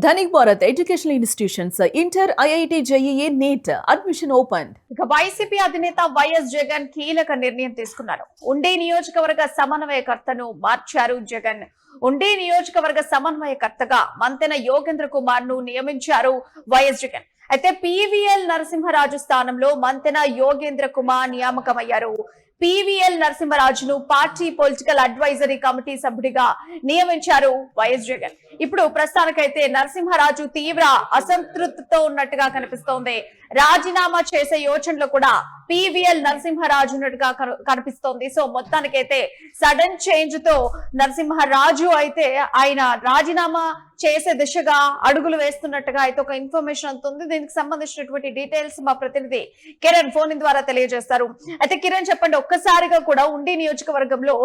Dhanik Bharat educational institutions inter IIT JEE NEET admission open. ఇక YCP అధినేత YS Jagan కీలక నిర్ణయం తీసుకున్నారు. ఉండి నియోజకవర్గ సమన్వయకర్తను మార్చారు జగన్. ఉండి నియోజకవర్గ సమన్వయకర్తగా మంతెన యోగేంద్ర కుమార్ ను నియమించారు వైఎస్ జగన్. అయితే పివిఎల్ నరసింహరాజు స్థానంలో మంతెన యోగేంద్ర కుమార్ నియామకమయ్యారు. పివిఎల్ నరసింహరాజును పార్టీ పొలిటికల్ అడ్వైజరీ కమిటీ సభ్యుడిగా నియమించారు వైఎస్ జగన్. ఇప్పుడు ప్రస్తుతానికైతే నరసింహరాజు తీవ్ర అసంతృప్తితో ఉన్నట్టుగా కనిపిస్తోంది. రాజీనామా చేసే యోచనలో కూడా పివిఎల్ నరసింహరాజు ఉన్నట్టుగా కనిపిస్తోంది. సో మొత్తానికైతే సడన్ చేంజ్ తో నరసింహరాజు అయితే ఆయన రాజీనామా చేసే దిశగా అడుగులు వేస్తున్నట్టుగా అయితే ఒక ఇన్ఫర్మేషన్ అందుతుంది. దీనికి సంబంధించినటువంటి డీటెయిల్స్ మా ప్రతినిధి కిరణ్ ఫోన్ ద్వారా తెలియజేస్తారు. అయితే కిరణ్ చెప్పండి, ఒక్కసారిగా కూడా ఉండి నియోజకవర్గంలో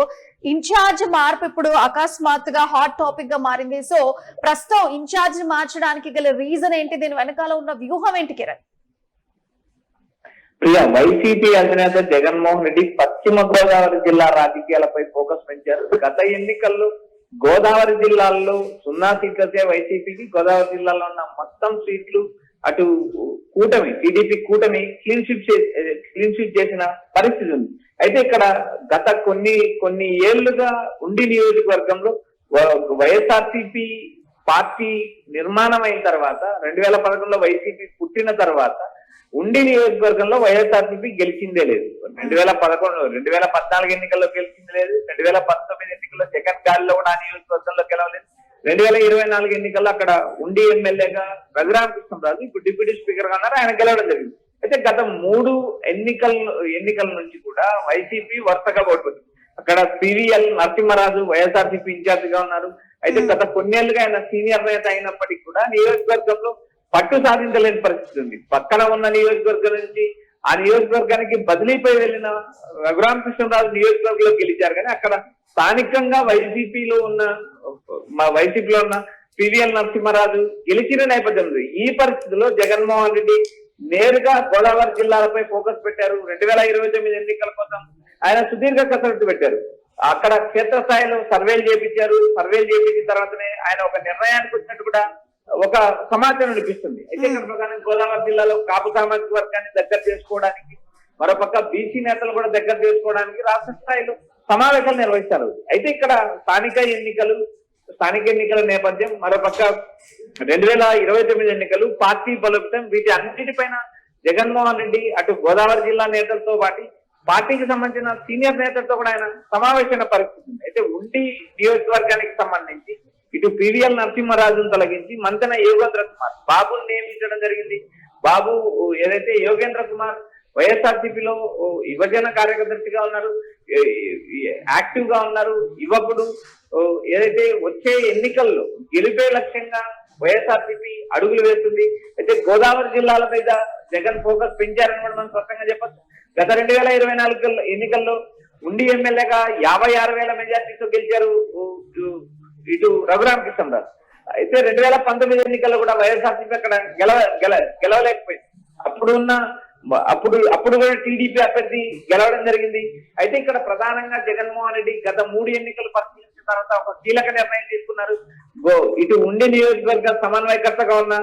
ఇన్ఛార్జ్ మార్పు ఇప్పుడు అకస్మాత్తుగా హాట్ టాపిక్ గా మారింది. సో ప్రస్తుతం ఇన్ఛార్జ్ మార్చడానికి గల రీజన్ ఏంటి? దీని వెనకాల ఉన్న వ్యూహం ఏంటి కిరణ్? ప్రియా, వైసీపీ అధినేత జగన్మోహన్ రెడ్డి పశ్చిమ గోదావరి జిల్లా రాజకీయాలపై ఫోకస్ పెంచారు. గత ఎన్నికల్లో గోదావరి జిల్లాల్లో 0 సీట్లకే వైసీపీకి, గోదావరి జిల్లాలో ఉన్న మొత్తం సీట్లు అటు కూటమి టీడీపీ కూటమి క్లీన్ స్వీప్ చేసిన పరిస్థితి ఉంది. అయితే ఇక్కడ గత కొన్ని ఏళ్లుగా ఉండి నియోజకవర్గంలో వైఎస్ఆర్సీపీ పార్టీ నిర్మాణం అయిన తర్వాత 2011లో వైసీపీ పుట్టిన తర్వాత ఉండి నియోజకవర్గంలో వైఎస్ఆర్సీపీ గెలిచిందే లేదు. 2014 ఎన్నికల్లో గెలిచింది లేదు. 2019 ఎన్నికల్లో జగన్ గాలిలో కూడా ఆ నియోజకవర్గంలో గెలవలేదు. 2024 ఎన్నికల్లో అక్కడ ఉండి ఎమ్మెల్యేగా రఘురామకృష్ణరాజు ఇప్పుడు డిప్యూటీ స్పీకర్ గా ఉన్నారు, ఆయన గెలవడం జరిగింది. అయితే గత 3 ఎన్నికల నుంచి కూడా వైసీపీ వరుసగా ఓడిపోతుంది. అక్కడ పివిఎల్ నరసింహరాజు వైఎస్ఆర్సీపీ ఇన్ఛార్జ్ గా ఉన్నారు. అయితే గత కొన్నేళ్లుగా ఆయన సీనియర్ నేత అయినప్పటికీ కూడా నియోజకవర్గంలో పట్టు సాధించలేని పరిస్థితి ఉంది. పక్కన ఉన్న నియోజకవర్గం నుంచి ఆ నియోజకవర్గానికి బదిలీపై వెళ్లిన రఘురామకృష్ణరాజు నియోజకవర్గంలో గెలిచారు. కానీ అక్కడ స్థానికంగా వైసీపీలో ఉన్న పివిఎల్ నరసింహరాజు గెలిచిన నేపథ్యం ఉంది. ఈ పరిస్థితిలో జగన్మోహన్ రెడ్డి నేరుగా గోదావరి జిల్లాలపై ఫోకస్ పెట్టారు. 2029 ఎన్నికల కోసం ఆయన సుదీర్ఘ కసరత్తు పెట్టారు. అక్కడ క్షేత్రస్థాయిలో సర్వేలు చేపించారు. సర్వేలు చేపించిన తర్వాతనే ఆయన ఒక నిర్ణయానికి వచ్చినట్టు కూడా ఒక సమాచారం అనిపిస్తుంది. అయితే ఇక్కడ ప్రధానంగా గోదావరి జిల్లాలో కాపు సామాజిక వర్గాన్ని దగ్గర చేసుకోవడానికి, మరోపక్క బీసీ నేతలు కూడా దగ్గర చేసుకోవడానికి రాష్ట్ర స్థాయిలో సమావేశాలు నిర్వహిస్తారు. అయితే ఇక్కడ స్థానిక ఎన్నికల నేపథ్యం, మరోపక్క 2029 ఎన్నికలు, పార్టీ బలోపేతం, వీటి అన్నిటిపైన జగన్మోహన్ రెడ్డి అటు గోదావరి జిల్లా నేతలతో పాటు పార్టీకి సంబంధించిన సీనియర్ నేతలతో కూడా ఆయన సమావేశమైన పరిస్థితి ఉంది. అయితే ఉండి నియోజకవర్గానికి సంబంధించి ఇటు పివిఎల్ నరసింహరాజును తొలగించి మంతెన యోగేంద్ర కుమార్ బాబును నియమించడం జరిగింది. బాబు ఏదైతే యోగేంద్ర కుమార్ వైఎస్ఆర్సీపీలో యువజన కార్యదర్శిగా ఉన్నారు, యాక్టివ్ గా ఉన్నారు, యువకుడు. ఏదైతే వచ్చే ఎన్నికల్లో గెలిపే లక్ష్యంగా వైఎస్ఆర్సీపీ అడుగులు వేస్తుంది. అయితే గోదావరి జిల్లాల మీద జగన్ ఫోకస్ పెంచారని కూడా మనం స్పష్టంగా చెప్పచ్చు. గత 2024 ఎన్నికల్లో ఉండి ఎమ్మెల్యేగా 56,000 మెజార్టీతో గెలిచారు ఇటు రఘురామకృష్ణరాజు. అయితే 2019 ఎన్నికల్లో కూడా వైఎస్ఆర్సీపీ అక్కడ గెలవలేకపోయింది. అప్పుడు కూడా టీడీపీ అభ్యర్థి గెలవడం జరిగింది. అయితే ఇక్కడ ప్రధానంగా జగన్మోహన్ రెడ్డి గత 3 ఎన్నికలు పరిశీలించిన తర్వాత ఒక కీలక నిర్ణయం తీసుకున్నారు. ఇటు ఉండి నియోజకవర్గ సమన్వయకర్తగా ఉన్న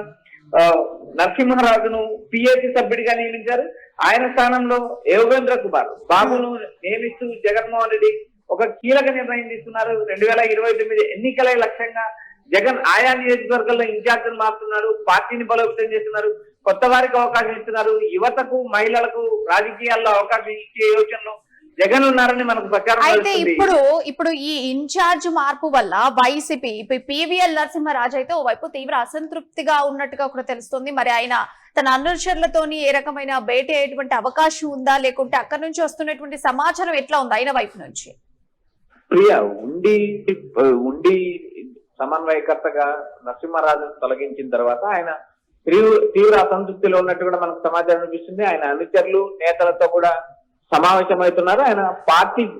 నరసింహరాజును పిఏసీ సభ్యుడిగా నియమించారు. ఆయన స్థానంలో యోగేంద్ర కుమార్ బాబును నియమిస్తూ జగన్మోహన్ రెడ్డి ఒక కీలక నిర్ణయం తీసుకున్నారు. 2029 ఎన్నికలే లక్ష్యంగా జగన్ ఆయా నియోజకవర్గాల్లో ఇన్ఛార్జీలు మారుతున్నారు, పార్టీని బలోపేతం చేస్తున్నారు, కొత్త వారికి అవకాశం ఇస్తున్నారు, యువతకు మహిళలకు రాజకీయాల్లో అవకాశం ఇచ్చే యోచనలో జగన్ ఉన్నారని మనకు ప్రచారం. అయితే ఇప్పుడు ఈ ఇన్ఛార్జ్ మార్పు వల్ల వైసీపీ పివిఎల్ నరసింహరాజు అయితే ఓవైపు తీవ్ర అసంతృప్తిగా ఉన్నట్టుగా కూడా తెలుస్తుంది. మరి ఆయన తన అనుచరులతోని ఏ రకమైన భేటీ అయ్యేటువంటి అవకాశం ఉందా, లేకుంటే అక్కడి నుంచి వస్తున్నటువంటి సమాచారం ఎట్లా ఉంది ఆయన వైపు నుంచి? ప్రియా, ఉండి సమన్వయకర్తగా నరసింహరాజును తొలగించిన తర్వాత ఆయన తీవ్ర అసంతృప్తిలో ఉన్నట్టు కూడా మనకు సమాచారం అనిపిస్తుంది. ఆయన అనుచరులు నేతలతో కూడా సమావేశమవుతున్నారు. ఆయన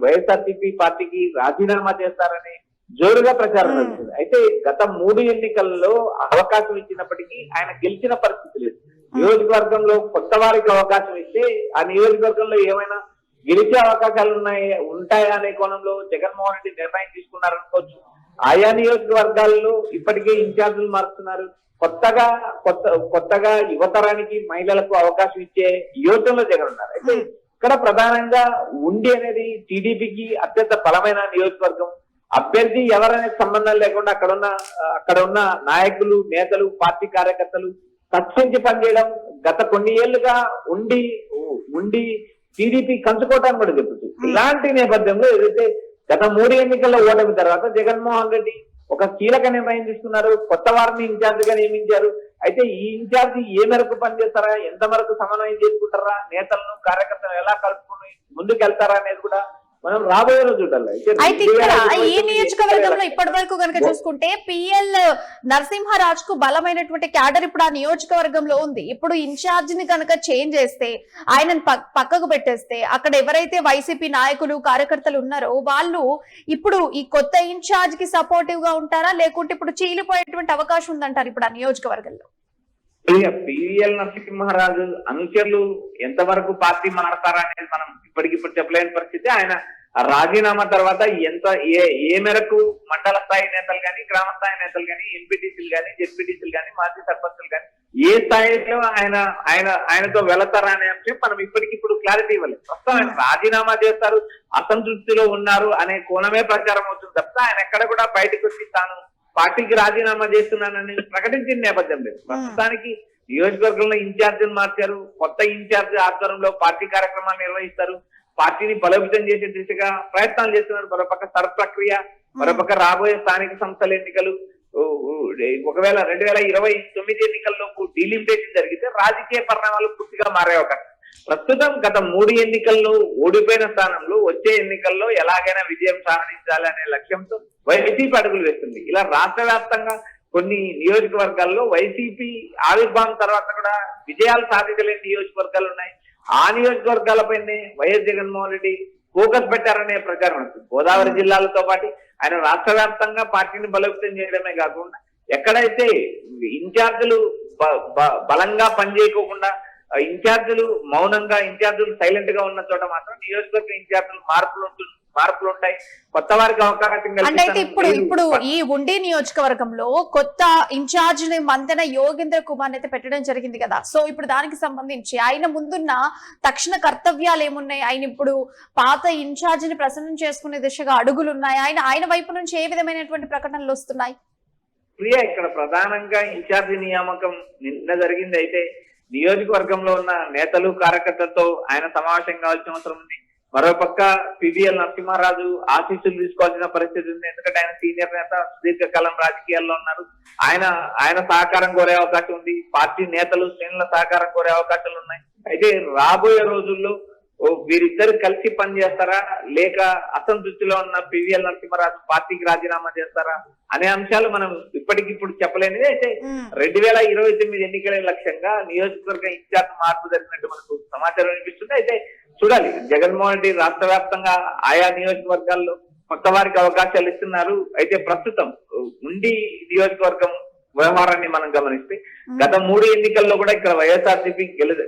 వైఎస్ఆర్సీపీ పార్టీకి రాజీనామా చేస్తారని జోరుగా ప్రచారం జరుగుతుంది. అయితే గత 3 ఎన్నికల్లో అవకాశం ఇచ్చినప్పటికీ ఆయన గెలిచిన పరిస్థితి లేదు. నియోజకవర్గంలో కొత్త వారికి అవకాశం ఇస్తే ఆ నియోజకవర్గంలో ఏమైనా గెలిచే అవకాశాలు ఉంటాయా అనే కోణంలో జగన్మోహన్ రెడ్డి నిర్ణయం తీసుకున్నారనుకోవచ్చు. ఆయా నియోజకవర్గాల్లో ఇప్పటికే ఇన్ఛార్జీలు మారుతున్నారు. కొత్తగా యువతరానికి మహిళలకు అవకాశం ఇచ్చే యోచనలో జగన్ ఉన్నారు. అయితే ఇక్కడ ప్రధానంగా ఉండి అనేది టీడీపీకి అత్యంత బలమైన నియోజకవర్గం. అభ్యర్థి ఎవరనే సంబంధం లేకుండా అక్కడ ఉన్న నాయకులు, నేతలు, పార్టీ కార్యకర్తలు తక్షించి పనిచేయడం గత కొన్ని ఏళ్లుగా ఉండి టీడీపీ కంచుకోవటాన్ని కూడా చెబుతుంది. ఇలాంటి నేపథ్యంలో ఏదైతే గత 3 ఎన్నికల్లో ఓటమి తర్వాత జగన్మోహన్ రెడ్డి ఒక కీలక నిర్ణయం తీసుకున్నారు. కొత్త వారిని ఇన్ఛార్జిగా నియమించారు. అయితే ఈ ఇన్ఛార్జి ఏ మేరకు పనిచేస్తారా, ఎంత మేరకు సమన్వయం చేసుకుంటారా, నేతలను కార్యకర్తలు ఎలా కలుపుకుని ముందుకు వెళ్తారా అనేది కూడా మనం రాబోయే రోజు చూడాలి. అయితే ఇక్కడ ఈ నియోజకవర్గంలో ఇప్పటి వరకు కనుక చూసుకుంటే పిఎల్ నరసింహరాజ్ కు బలమైనటువంటి క్యాడర్ ఇప్పుడు ఆ నియోజకవర్గంలో ఉంది. ఇప్పుడు ఇన్ఛార్జ్ ని కనుక చేంజ్ చేస్తే, ఆయనను పక్కకు పెట్టేస్తే, అక్కడ ఎవరైతే వైసీపీ నాయకులు కార్యకర్తలు ఉన్నారో వాళ్ళు ఇప్పుడు ఈ కొత్త ఇన్ఛార్జ్ కి సపోర్టివ్ గా ఉంటారా, లేకుంటే ఇప్పుడు చీలిపోయేటువంటి అవకాశం ఉందంటారు ఇప్పుడు ఆ నియోజకవర్గంలో? పివిఎల్ నరసింహరాజు అనుచరులు ఎంతవరకు పార్టీ మారతారా అనేది మనం ఇప్పటికిప్పుడు చెప్పలేని పరిస్థితి. ఆయన రాజీనామా తర్వాత ఏ మేరకు మండల స్థాయి నేతలు కానీ, గ్రామ స్థాయి నేతలు కానీ, ఎంపీటీసీలు కానీ, జెడ్పీటీసీలు కానీ, మాజీ సర్పంచులు కానీ ఏ స్థాయిలో ఆయనతో వెళతారా అనే అంశం మనం ఇప్పటికిప్పుడు క్లారిటీ ఇవ్వలేదు. ప్రస్తుతం ఆయన రాజీనామా చేస్తారు, అసంతృప్తిలో ఉన్నారు అనే కోణమే ప్రచారం అవుతుంది తప్ప ఆయన ఎక్కడ కూడా బయటకు వచ్చి తాను పార్టీకి రాజీనామా చేస్తున్నానని ప్రకటించిన నేపథ్యం లేదు. ప్రస్తుతానికి నియోజకవర్గంలో ఇన్ఛార్జిని మార్చారు. కొత్త ఇన్ఛార్జ్ ఆధ్వర్యంలో పార్టీ కార్యక్రమాలు నిర్వహిస్తారు. పార్టీని బలోపేతం చేసే దిశగా ప్రయత్నాలు చేస్తున్నారు. మరోపక్క సర్ ప్రక్రియ, మరోపక్క రాబోయే స్థానిక సంస్థల ఎన్నికలు, ఒకవేళ 2029 ఎన్నికల్లోపు డీలిమిటేషన్ జరిగితే రాజకీయ పరిణామాలు పూర్తిగా మారే అవకాశం. ప్రస్తుతం గత 3 ఎన్నికల్లో ఓడిపోయిన స్థానంలో వచ్చే ఎన్నికల్లో ఎలాగైనా విజయం సాధించాలి అనే లక్ష్యంతో వైసీపీ అడుగులు వేస్తుంది. ఇలా రాష్ట్ర వ్యాప్తంగా కొన్ని నియోజకవర్గాల్లో వైసీపీ ఆవిర్భావం తర్వాత కూడా విజయాలు సాధించలేని నియోజకవర్గాలు ఉన్నాయి. ఆ నియోజకవర్గాలపైనే వైఎస్ జగన్మోహన్ రెడ్డి ఫోకస్ పెట్టారనే ప్రచారం వస్తుంది. గోదావరి జిల్లాలతో పాటు ఆయన రాష్ట్ర వ్యాప్తంగా పార్టీని బలోపేతం చేయడమే కాకుండా ఎక్కడైతే ఇన్ఛార్జీలు బలంగా పనిచేయకోకుండా, ఇన్ఛార్జీలు మౌనంగా, ఇన్ఛార్జీలు సైలెంట్ గా ఉన్న చోట మాత్రం నియోజకవర్గ ఇన్ఛార్జీలు మార్పులు ఉంటాయి. కొత్త వారికి అవకాశం అంటే ఇప్పుడు ఈ ఉండి నియోజకవర్గంలో కొత్త ఇన్ఛార్జ్ ని మంతెన యోగేంద్ర కుమార్ అయితే పెట్టడం జరిగింది కదా. సో ఇప్పుడు దానికి సంబంధించి ఆయన ముందున్న తక్షణ కర్తవ్యాలు ఏమున్నాయి? ఆయన ఇప్పుడు పాత ఇన్ఛార్జ్ ని ప్రసన్నం చేసుకునే దిశగా అడుగులు ఉన్నాయి. ఆయన వైపు నుంచి ఏ విధమైనటువంటి ప్రకటనలు వస్తున్నాయి? ప్రియా, ఇక్కడ ప్రధానంగా ఇన్ఛార్జి నియామకం నిన్న జరిగింది. అయితే నియోజకవర్గంలో ఉన్న నేతలు, కార్యకర్తలతో ఆయన సమావేశం కావాల్సిన అవసరం ఉంది. మరోపక్క పివిఎల్ నరసింహరాజు ఆశీస్సులు తీసుకోవాల్సిన పరిస్థితి ఉంది. ఎందుకంటే ఆయన సీనియర్ నేత, సుదీర్ఘకాలం రాజకీయాల్లో ఉన్నారు. ఆయన సహకారం కోరే అవకాశం ఉంది. పార్టీ నేతలు, శ్రేణుల సహకారం కోరే అవకాశాలు ఉన్నాయి. అయితే రాబోయే రోజుల్లో వీరిద్దరు కలిసి పనిచేస్తారా, లేక అసంతృప్తిలో ఉన్న పివిఎల్ నరసింహరాజు పార్టీకి రాజీనామా చేస్తారా అనే అంశాలు మనం ఇప్పటికిప్పుడు చెప్పలేనిది. అయితే 2029 ఎన్నికల లక్ష్యంగా నియోజకవర్గ ఇన్ఛార్జ్ మార్పు జరిగినట్టు మనకు సమాచారం వినిపిస్తుంది. అయితే చూడాలి, జగన్మోహన్ రెడ్డి రాష్ట్ర వ్యాప్తంగా ఆయా నియోజకవర్గాల్లో కొత్త వారికి అవకాశాలు ఇస్తున్నారు. అయితే ప్రస్తుతం ఉండి నియోజకవర్గం వ్యవహారాన్ని మనం గమనిస్తే గత 3 ఎన్నికల్లో కూడా ఇక్కడ వైఎస్ఆర్సీపీ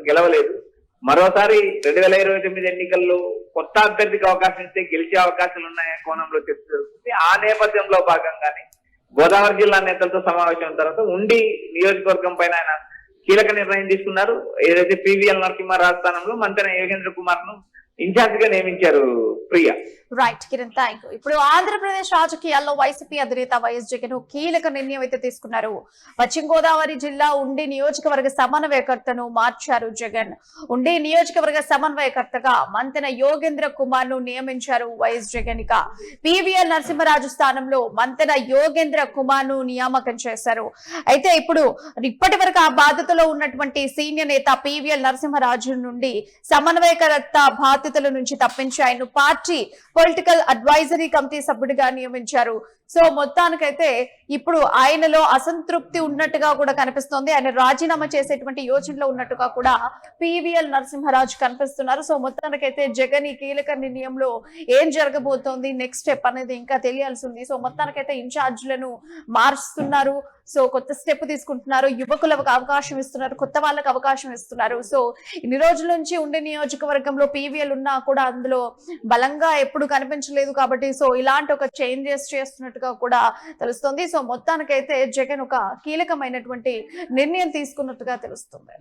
గెలవలేదు. మరోసారి 2029 ఎన్నికల్లో కొత్త అభ్యర్థికి అవకాశం ఇస్తే గెలిచే అవకాశాలు ఉన్నాయనే కోణంలో చర్చ జరుగుతుంది. ఆ నేపథ్యంలో భాగంగానే గోదావరి జిల్లా నేతలతో సమావేశం తర్వాత ఉండి నియోజకవర్గం పైన ఆయన కీలక నిర్ణయం తీసుకున్నారు. ఏదైతే పివిఎల్ నరసింహరాజు స్థానంలో మంతెన యోగేంద్ర కుమార్ ను ఇన్ఛార్జ్ గా నియమించారు. Priya, right Kiran, thank you. ఇప్పుడు ఆంధ్రప్రదేశ్ రాజకీయాల్లో వైసీపీ అధినేత వైఎస్ జగన్ కీలక నిర్ణయం అయితే తీసుకున్నారు. పశ్చిమ గోదావరి జిల్లా ఉండి నియోజకవర్గ సమన్వయకర్తను మార్చారు జగన్. ఉండి నియోజకవర్గ సమన్వయకర్తగా మంతెన యోగేంద్ర కుమార్ ను నియమించారు వైఎస్ జగన్. ఇక పివిఎల్ నరసింహరాజు స్థానంలో మంతెన యోగేంద్ర కుమార్ ను నియామకం చేశారు. అయితే ఇప్పుడు ఇప్పటి వరకు ఆ బాధ్యతలో ఉన్నటువంటి సీనియర్ నేత పివిఎల్ నరసింహరాజు నుండి సమన్వయకర్త బాధ్యతల నుంచి తప్పించి ఆయన పార్టీ పొలిటికల్ అడ్వైజరీ కమిటీ సభ్యుడిగా నియమించారు. సో మొత్తానికైతే ఇప్పుడు ఆయనలో అసంతృప్తి ఉన్నట్టుగా కూడా కనిపిస్తోంది. ఆయన రాజీనామా చేసేటువంటి యోచనలో ఉన్నట్టుగా కూడా పివిఎల్ నరసింహరాజు కనిపిస్తున్నారు. సో మొత్తానికైతే జగన్ ఈ కీలక నిర్ణయంలో ఏం జరగబోతోంది, నెక్స్ట్ స్టెప్ అనేది ఇంకా తెలియాల్సి ఉంది. సో మొత్తానికైతే ఇన్ఛార్జ్లను మారుస్తున్నారు. సో కొత్త స్టెప్ తీసుకుంటున్నారు, యువకులకు అవకాశం ఇస్తున్నారు, కొత్త వాళ్ళకి అవకాశం ఇస్తున్నారు. సో ఇన్ని రోజుల నుంచి ఉండే నియోజకవర్గంలో పివిఎల్ ఉన్నా కూడా అందులో బలంగా ఎప్పుడు కనిపించలేదు కాబట్టి సో ఇలాంటి ఒక చేంజెస్ చేస్తున్నట్టు చేస్తున్నట్టుగా కూడా తెలుస్తుంది. సో మొత్తానికైతే జగన్ ఒక కీలకమైనటువంటి నిర్ణయం తీసుకున్నట్టుగా తెలుస్తుంది.